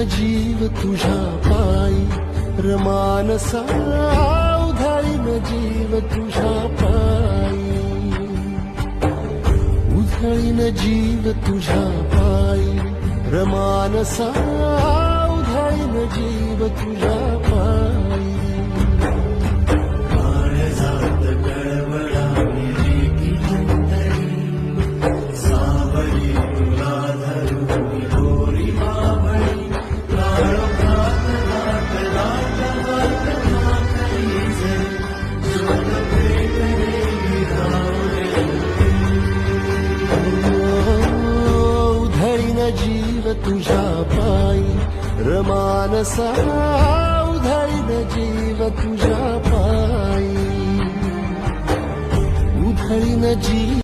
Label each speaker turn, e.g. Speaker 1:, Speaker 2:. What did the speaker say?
Speaker 1: जीव तुझ्या पायी रमानसा उधळीन जीव तुझ्या पायी उधळीन जीव तुझ्या पायी रमानसा उधळीन जीव तुझ्या पायी
Speaker 2: काळजात कळवळावी रेगी अंतरी सावली तुला धरून गोरी बाबळी काळोखात दाट दाट हात नाकली जरी ज्योत पेटलेली रावळे
Speaker 1: उधळीन जीव तुझ्या पायी रमानसा उधळीन जीव तुझ्या पायी उधळीन जीव